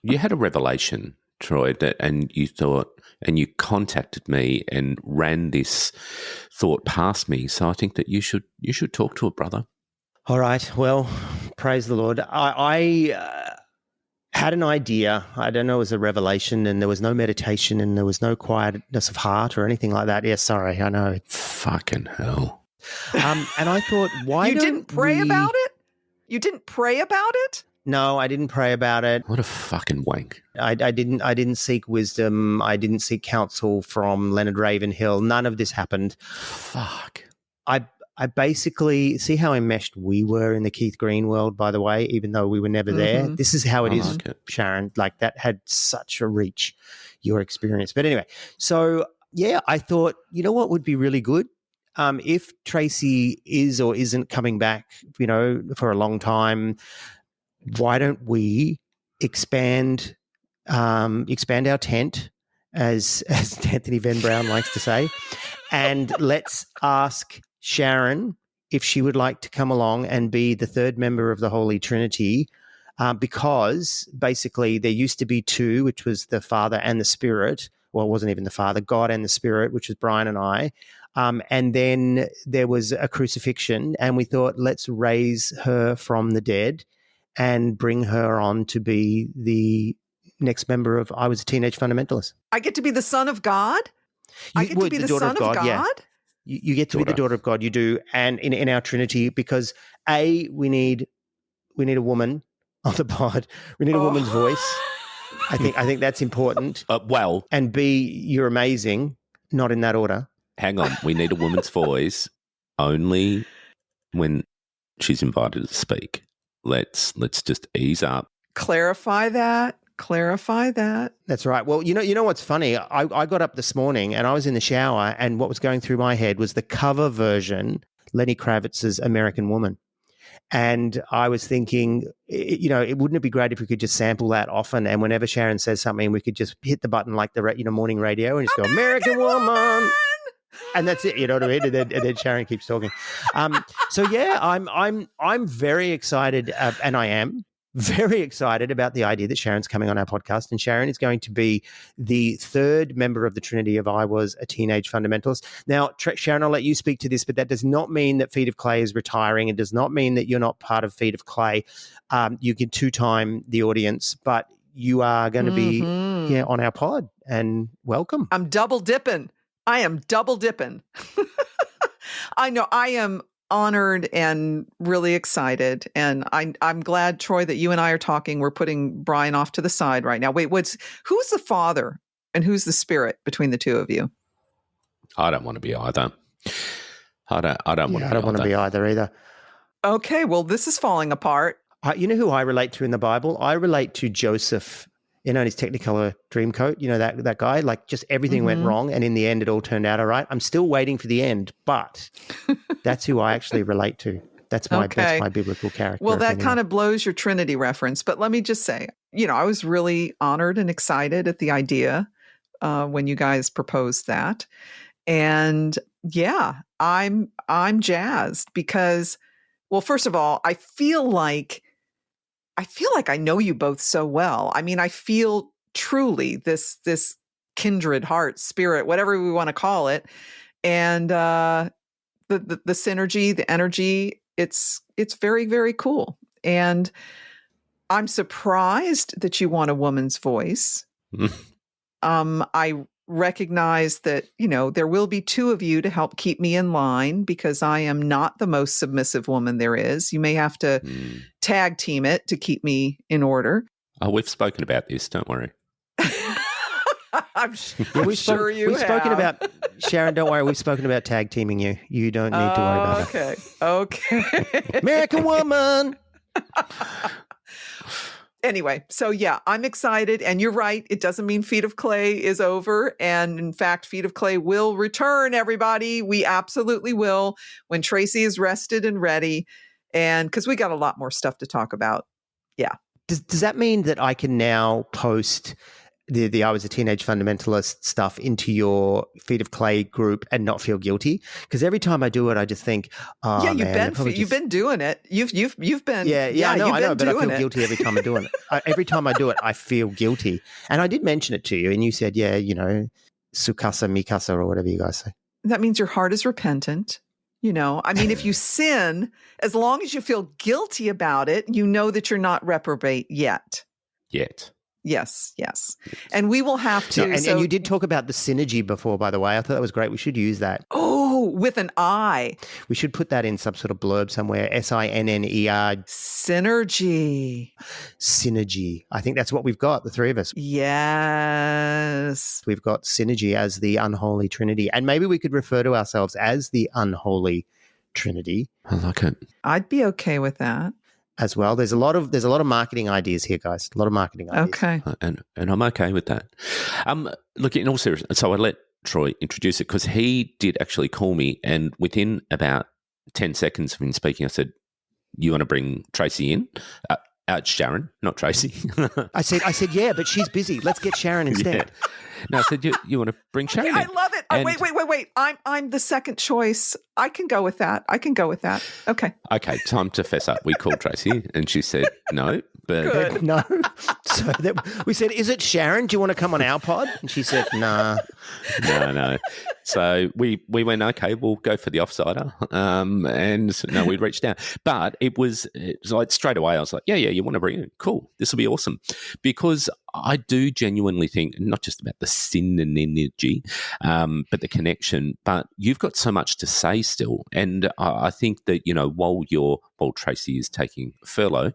You had a revelation, Troy, and you thought, and you contacted me and ran this thought past me. So I think that you should talk to a brother. All right. Well, praise the Lord. I had an idea. I don't know, it was a revelation, and there was no meditation, and there was no quietness of heart or anything like that. Yes, sorry, I know. Fucking hell. And I thought, why you didn't pray about it? You didn't pray about it? No, I didn't pray about it. What a fucking wank. I didn't seek wisdom. I didn't seek counsel from Leonard Ravenhill. None of this happened. Fuck. I basically see how enmeshed we were in the Keith Green world, by the way, even though we were never there. This is how it is, Sharon. Like, that had such a reach, your experience. But anyway, so yeah, I thought, you know what would be really good? If Tracey is or isn't coming back, for a long time, why don't we expand our tent, as Anthony Van Brown likes to say, and let's ask Sharon if she would like to come along and be the third member of the Holy Trinity, because basically there used to be two, which was the Father and the Spirit. Well, it wasn't even the Father, God and the Spirit, which was Brian and I. And then there was a crucifixion, and we thought, let's raise her from the dead and bring her on to be the next member of I Was a Teenage Fundamentalist. I get to be the son of God? I get to be the son of God? Yeah. You get to be the daughter of God. You do. And in our Trinity, because A, we need a woman on the pod. We need a woman's voice. I think that's important. Well. And B, you're amazing. Not in that order. Hang on. We need a woman's voice only when she's invited to speak. Let's just ease up. Clarify that. That's right. Well, you know what's funny? I got up this morning and I was in the shower, and what was going through my head was the cover version, Lenny Kravitz's American Woman. And I was thinking, wouldn't it be great if we could just sample that often, and whenever Sharon says something, we could just hit the button like the morning radio and just go, American Woman. And that's it, you know what I mean? And then Sharon keeps talking. So yeah, I'm very excited, and I am very excited about the idea that Sharon's coming on our podcast, and Sharon is going to be the third member of the Trinity of I Was a Teenage Fundamentalist. Now, Sharon, I'll let you speak to this, but that does not mean that Feet of Clay is retiring. It does not mean that you're not part of Feet of Clay. You can two-time the audience, but you are going to be here on our pod, and welcome. I'm double dipping. I am double dipping. I know. I am honored and really excited. And I'm glad, Troy, that you and I are talking. We're putting Brian off to the side right now. Wait, who's the Father and who's the Spirit between the two of you? I don't want to be either. I don't want to be either. Okay, well, this is falling apart. You know who I relate to in the Bible? I relate to Joseph, in his Technicolor Dreamcoat. You know, that guy, like, just everything went wrong, and in the end it all turned out all right. I'm still waiting for the end, but that's who I actually relate to. That's my biblical character. Well, that kind of blows your Trinity reference, but let me just say, I was really honored and excited at the idea when you guys proposed that. And yeah, I'm jazzed because, well, first of all, I feel like I know you both so well. I mean, I feel truly this kindred heart, spirit, whatever we want to call it. And the synergy, the energy, it's very, very cool. And I'm surprised that you want a woman's voice. I recognize that, there will be two of you to help keep me in line because I am not the most submissive woman there is. You may have to tag team it to keep me in order. Oh, we've spoken about this. Don't worry. I'm sure we've spoken about, Sharon, don't worry. We've spoken about tag teaming you. You don't need to worry about it. Okay. American Woman. Anyway, so yeah, I'm excited. And you're right. It doesn't mean Feet of Clay is over. And in fact, Feet of Clay will return, everybody. We absolutely will when Tracey is rested and ready. And because we got a lot more stuff to talk about. Yeah. Does that mean that I can now post the I was a teenage fundamentalist stuff into your Feet of Clay group and not feel guilty? Because every time I do it, I just think, oh, yeah, man, you've been doing it. You've been I know, but I feel it. guilty every time I do it. Every time I do it, I feel guilty. And I did mention it to you, and you said, yeah, sukasa mikasa or whatever you guys say. That means your heart is repentant. I mean, if you sin, as long as you feel guilty about it, you know that you're not reprobate yet. Yes. And we will have to. No, and you did talk about the synergy before, by the way. I thought that was great. We should use that. Oh, with an I. We should put that in some sort of blurb somewhere. SINNER. Synergy. I think that's what we've got, the three of us. Yes. We've got synergy as the unholy trinity. And maybe we could refer to ourselves as the unholy trinity. I like it. I'd be okay with that. As well. There's a lot of marketing ideas here, guys. A lot of marketing ideas. Okay. And I'm okay with that. Look, in all seriousness, so I let Troy introduce it because he did actually call me, and within about 10 seconds of him speaking, I said, you want to bring Tracey in? It's Sharon, not Tracey. I said, yeah, but she's busy. Let's get Sharon instead. Yeah. No, I said, you want to bring Sharon in? I love it. Wait. I'm the second choice. I can go with that. Okay. Okay, time to fess up. We called Tracey and she said no. But good. No. So we said, is it Sharon? Do you want to come on our pod? And she said, nah. No. So we went, okay, we'll go for the offsider. And no, we reached out. But it was like straight away, I was like, yeah, you want to bring it? Cool. This will be awesome. Because I do genuinely think, not just about the synergy, but the connection, but you've got so much to say still. And I think that, while Tracey is taking furlough,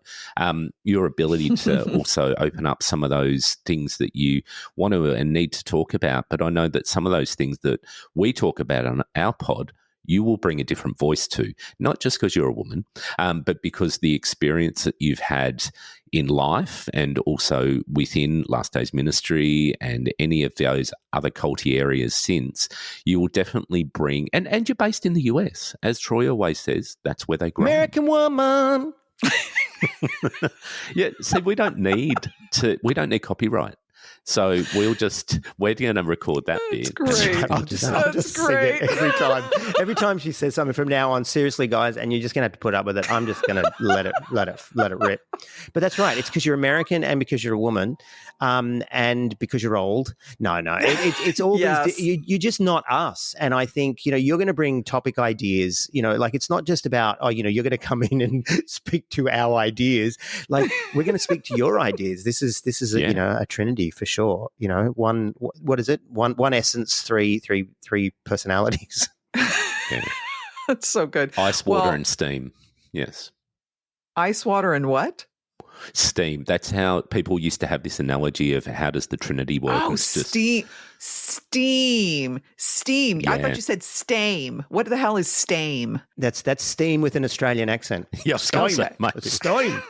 your ability to also open up some of those things that you want to and need to talk about. But I know that some of those things that we talk about on our pod, you will bring a different voice to, not just because you're a woman, but because the experience that you've had in life and also within Last Days Ministry and any of those other culty areas since, you will definitely bring, and you're based in the US, as Troy always says, that's where they grow. American woman. Yeah, see, we don't need copyright. So we're going to record that bit. Great. I'll just sing it every time. Every time she says something from now on, seriously, guys, and you're just going to have to put up with it. I'm just going to let it rip. But that's right. It's because you're American and because you're a woman, and because you're old. No. It's all yes. You're just not us. And I think you're going to bring topic ideas. Like it's not just about you're going to come in and speak to our ideas. Like we're going to speak to your ideas. This is a trinity for sure. One, what is it? One essence, three personalities. Yeah. That's so good. Ice, water, and steam. Yes. Ice, water, and what? Steam. That's how people used to have this analogy of how does the Trinity work. Oh, steam. Yeah. I thought you said stame. What the hell is stame? That's steam with an Australian accent. Yeah, steam. Steam. Steam,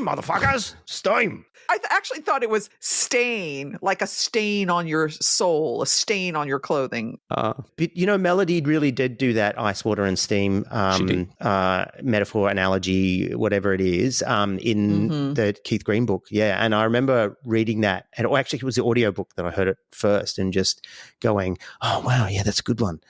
motherfuckers. Steam. I actually thought it was stain, like a stain on your soul, a stain on your clothing. But Melody really did do that ice, water, and steam metaphor, analogy, whatever it is, in the Keith Green book. Yeah, and I remember reading that, and actually it was the audiobook that I heard it first, and just going, "Oh wow, yeah, that's a good one."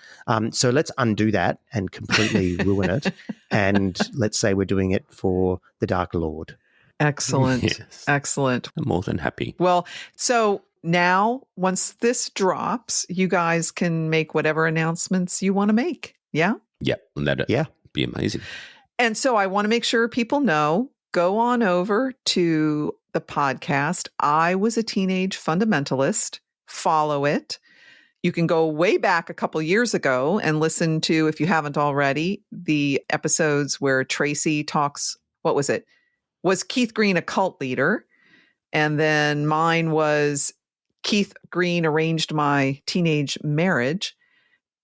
So let's undo that and completely ruin it, and let's say we're doing it for the Dark Lord. Excellent. Yes. Excellent. I'm more than happy. Well, so now once this drops, you guys can make whatever announcements you want to make. Yeah? Yep. That'd be amazing. And so I want to make sure people know, go on over to the podcast. I Was a Teenage Fundamentalist. Follow it. You can go way back a couple years ago and listen to, if you haven't already, the episodes where Tracey talks, what was it? Was Keith Green a cult leader? And then mine was Keith Green arranged my teenage marriage.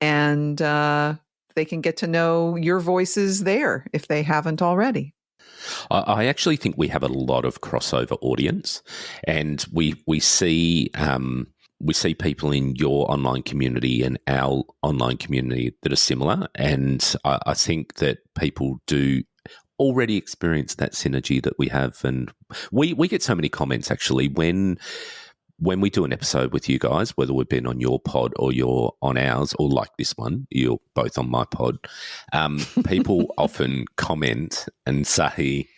And they can get to know your voices there if they haven't already. I actually think we have a lot of crossover audience, and we see we see people in your online community and our online community that are similar. And I think that people do already experience that synergy that we have. And we get so many comments, actually, when we do an episode with you guys, whether we've been on your pod or you're on ours, or like this one, you're both on my pod, people often comment and say,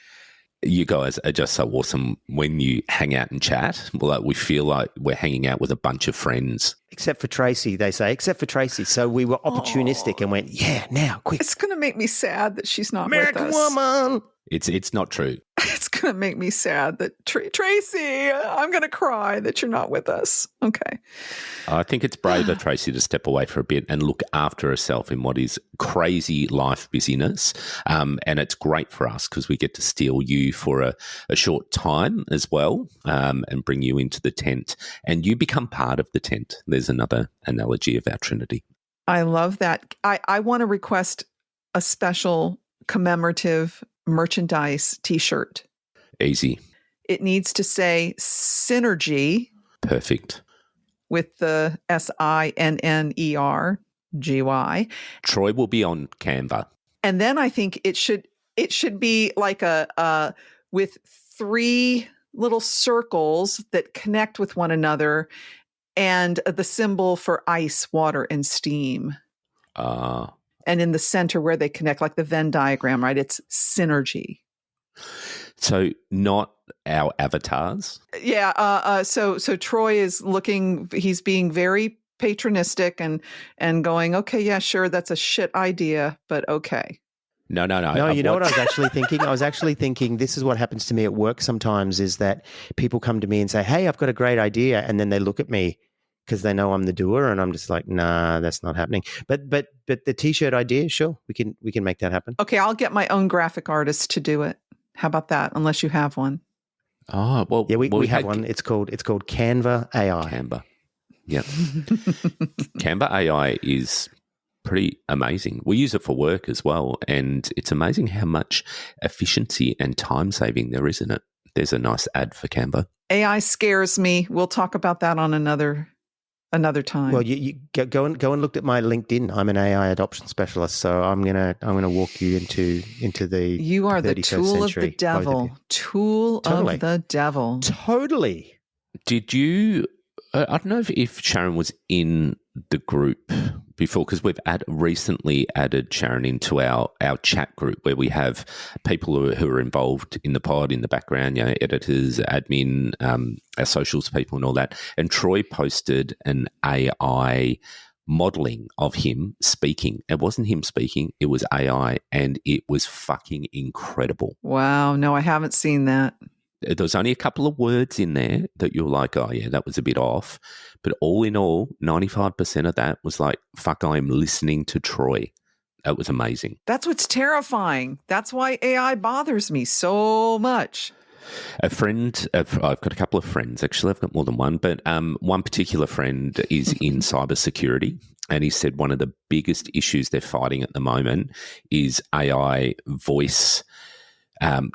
you guys are just so awesome when you hang out and chat. Like, we feel like we're hanging out with a bunch of friends. Except for Tracey, they say, except for Tracey. So we were opportunistic and went, yeah, now, quick. It's going to make me sad that she's not American with us. woman. It's not true. It's going to make me sad that Tracey, I'm going to cry that you're not with us. Okay. I think it's brave of Tracey to step away for a bit and look after herself in what is crazy life busyness. And it's great for us because we get to steal you for a short time as well, and bring you into the tent, and you become part of the tent. There's another analogy of our Trinity. I love that. I want to request a special commemorative merchandise t-shirt. Easy. It needs to say synergy. Perfect. With the SINNERGY. Troy will be on Canva. And then I think it should be like a with 3 little circles that connect with one another, and the symbol for ice, water, and steam. And in the center where they connect, like the Venn diagram, right? It's synergy. So not our avatars. Yeah. So Troy is looking. He's being very patronistic and going, okay, yeah, sure, that's a shit idea, but okay. No. No, you know what I was actually thinking? I was actually thinking this is what happens to me at work sometimes, is that people come to me and say, hey, I've got a great idea. And then they look at me because they know I'm the doer, and I'm just like, nah, that's not happening. But the t-shirt idea, sure, we can make that happen. Okay, I'll get my own graphic artist to do it. How about that? Unless you have one. Oh, well, yeah, we have one. It's called Canva AI. Canva. Yeah. Canva AI is pretty amazing. We use it for work as well, and it's amazing how much efficiency and time saving there is in it. There's a nice ad for Canva. AI scares me. We'll talk about that on another time. Well, you go and look at my LinkedIn. I'm an AI adoption specialist, so I'm gonna walk you into the. You are the tool of the devil. Tool of the devil. Totally. Did you? I don't know if Sharon was in the group before, because we've recently added Sharon into our chat group where we have people who are involved in the pod in the background, editors, admin, our socials people and all that. And Troy posted an AI modeling of him speaking. It wasn't him speaking, it was AI, and it was fucking incredible. Wow. No, I haven't seen that. There was only a couple of words in there that you're like, oh, yeah, that was a bit off. But all in all, 95% of that was like, fuck, I'm listening to Troy. That was amazing. That's what's terrifying. That's why AI bothers me so much. I've got a couple of friends, actually. I've got more than one. But one particular friend is in cybersecurity. And he said one of the biggest issues they're fighting at the moment is AI voice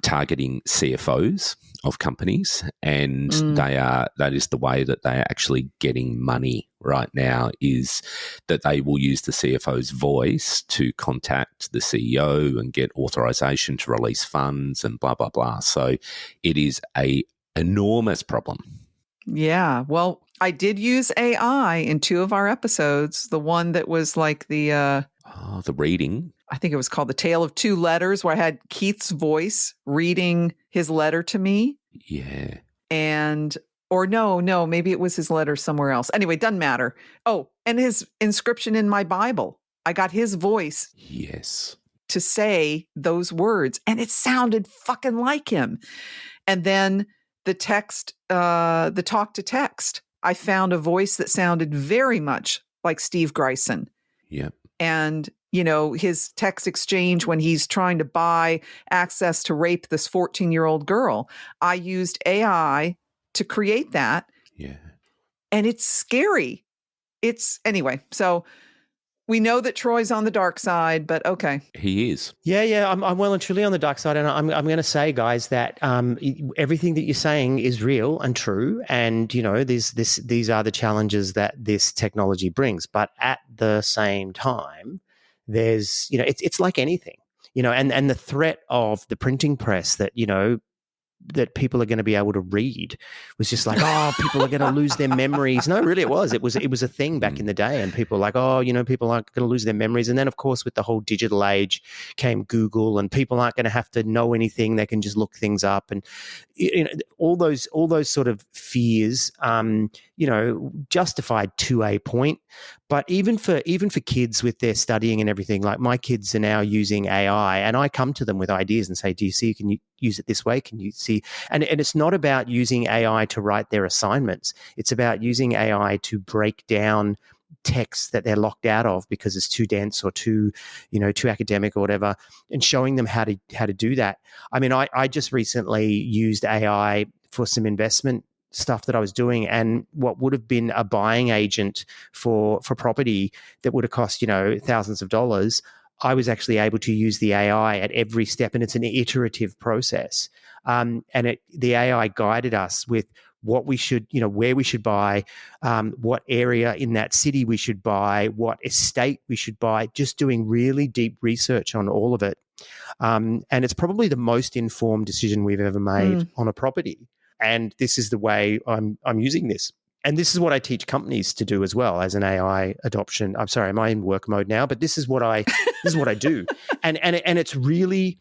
targeting CFOs of companies, and that is the way that they are actually getting money right now, is that they will use the CFO's voice to contact the CEO and get authorization to release funds and blah, blah, blah. So it is a enormous problem. Yeah. Well, I did use AI in 2 of our episodes. The one that was like the reading. I think it was called The Tale of Two Letters, where I had Keith's voice reading his letter to me. Yeah. No, maybe it was his letter somewhere else. Anyway, doesn't matter. Oh, and his inscription in my Bible. I got his voice. Yes. To say those words, and it sounded fucking like him. And then the text, the talk to text, I found a voice that sounded very much like Steve Greisen. Yep. And his text exchange when he's trying to buy access to rape this 14-year-old girl. I used AI to create that. Yeah. And it's scary. Anyway, so We know that Troy's on the dark side, but okay. He is. Yeah. I'm well and truly on the dark side, and I'm going to say, guys, that everything that you're saying is real and true, and these are the challenges that this technology brings. But at the same time, there's it's like anything, and the threat of the printing press that people are going to be able to read was just like, oh, people are going to lose their memories. No, really, it was a thing back in the day, and people were like, oh, people aren't going to lose their memories. And then, of course, with the whole digital age came Google, and people aren't going to have to know anything; they can just look things up, and all those sort of fears, justified to a point. But even for kids with their studying and everything, like my kids are now using AI, and I come to them with ideas and say, do you see, can you use it this way? Can you see? And it's not about using AI to write their assignments. It's about using AI to break down texts that they're locked out of because it's too dense or too academic or whatever, and showing them how to do that. I mean, I just recently used AI for some investment stuff that I was doing, and what would have been a buying agent for property that would have cost thousands of dollars, I was actually able to use the AI at every step, and it's an iterative process. And the AI guided us with what we should, where we should buy, what area in that city we should buy, what estate we should buy, just doing really deep research on all of it. And it's probably the most informed decision we've ever made on a property. And this is the way I'm using this. And this is what I teach companies to do as well as an AI adoption. I'm sorry, am I in work mode now? But this is what I do. And it's really,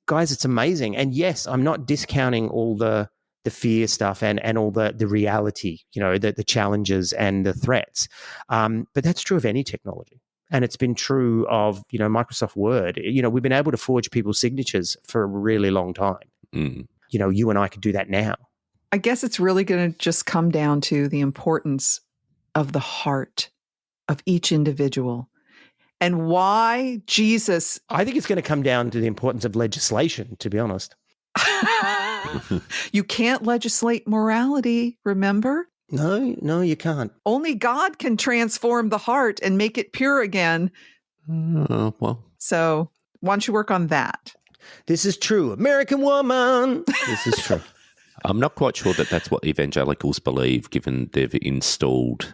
guys, it's amazing. And yes, I'm not discounting all the fear stuff and all the reality, the challenges and the threats. But that's true of any technology. And it's been true of, Microsoft Word. We've been able to forge people's signatures for a really long time. You and I could do that now. I guess it's really going to just come down to the importance of the heart of each individual and why Jesus. I think it's going to come down to the importance of legislation, to be honest. You can't legislate morality, remember? No, you can't. Only God can transform the heart and make it pure again. Well. So why don't you work on that? This is true. American woman. This is true. I'm not quite sure that that's what evangelicals believe, given they've installed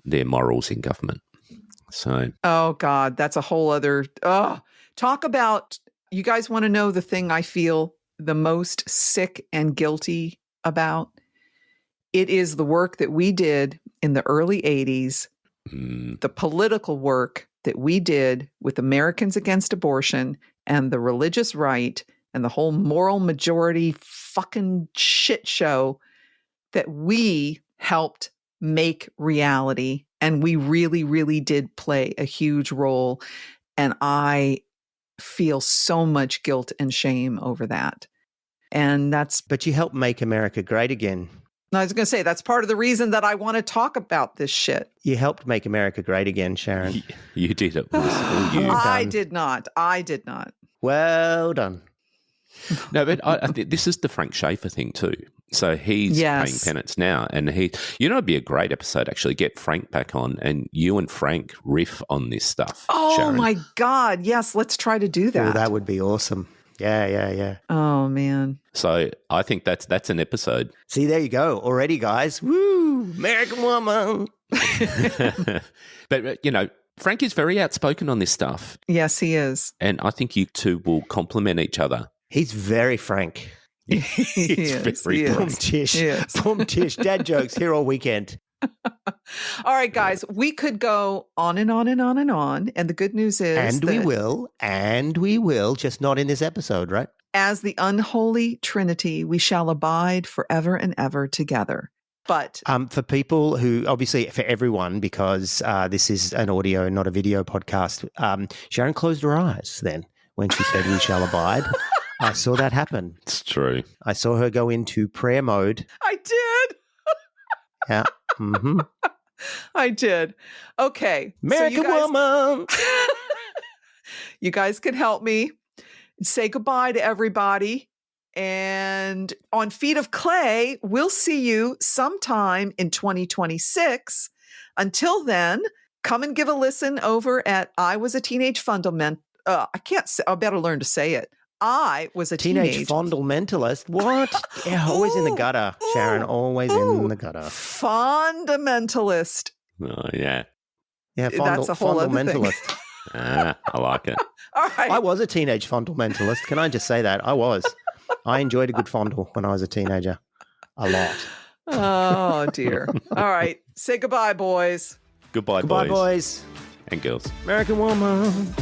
their morals in government. So, oh God, that's a whole other. Talk about. You guys want to know the thing I feel the most sick and guilty about? It is the work that we did in the early 80s, the political work that we did with Americans Against Abortion and the religious right and the whole moral majority fucking shit show that we helped make reality. And we really, really did play a huge role. And I feel so much guilt and shame over that. And that's... But you helped make America great again. I was going to say, that's part of the reason that I want to talk about this shit. You helped make America great again, Sharon. You did. It was all you. I did not. Well done. No, but I think this is the Frank Schaefer thing too. So he's paying penance now, and it'd be a great episode actually. Get Frank back on, and you and Frank riff on this stuff. Oh Sharon. My God! Yes, let's try to do that. Oh, that would be awesome. Yeah. Oh man. So I think that's an episode. See, there you go. Already, guys. Woo! American woman. But Frank is very outspoken on this stuff. Yes, he is. And I think you two will complement each other. He's very frank. He's very boom tish. Boom tish. Dad jokes here all weekend. All right, guys, we could go on and on and on and on. And the good news is we will, just not in this episode, right? As the unholy Trinity, we shall abide forever and ever together. But for people who, obviously for everyone, because this is an audio, not a video podcast, Sharon closed her eyes then when she said we shall abide. I saw that happen. It's true. I saw her go into prayer mode. I did. Yeah. Mm-hmm. I did. Okay. American woman. You guys can help me say goodbye to everybody. And on Feet of Clay, we'll see you sometime in 2026. Until then, Come and give a listen over at I Was a Teenage Fundament. I can't say, I better learn to say it. I was a teenage fundamentalist. What? Yeah, always in the gutter, Sharon. Always in the gutter. Fundamentalist. Oh, yeah. Yeah, That's a whole other thing. I like it. All right. I was a teenage fundamentalist. Can I just say that? I was. I enjoyed a good fondle when I was a teenager. A lot. Oh, dear. All right. Say goodbye, boys. Goodbye, boys. And girls. American woman.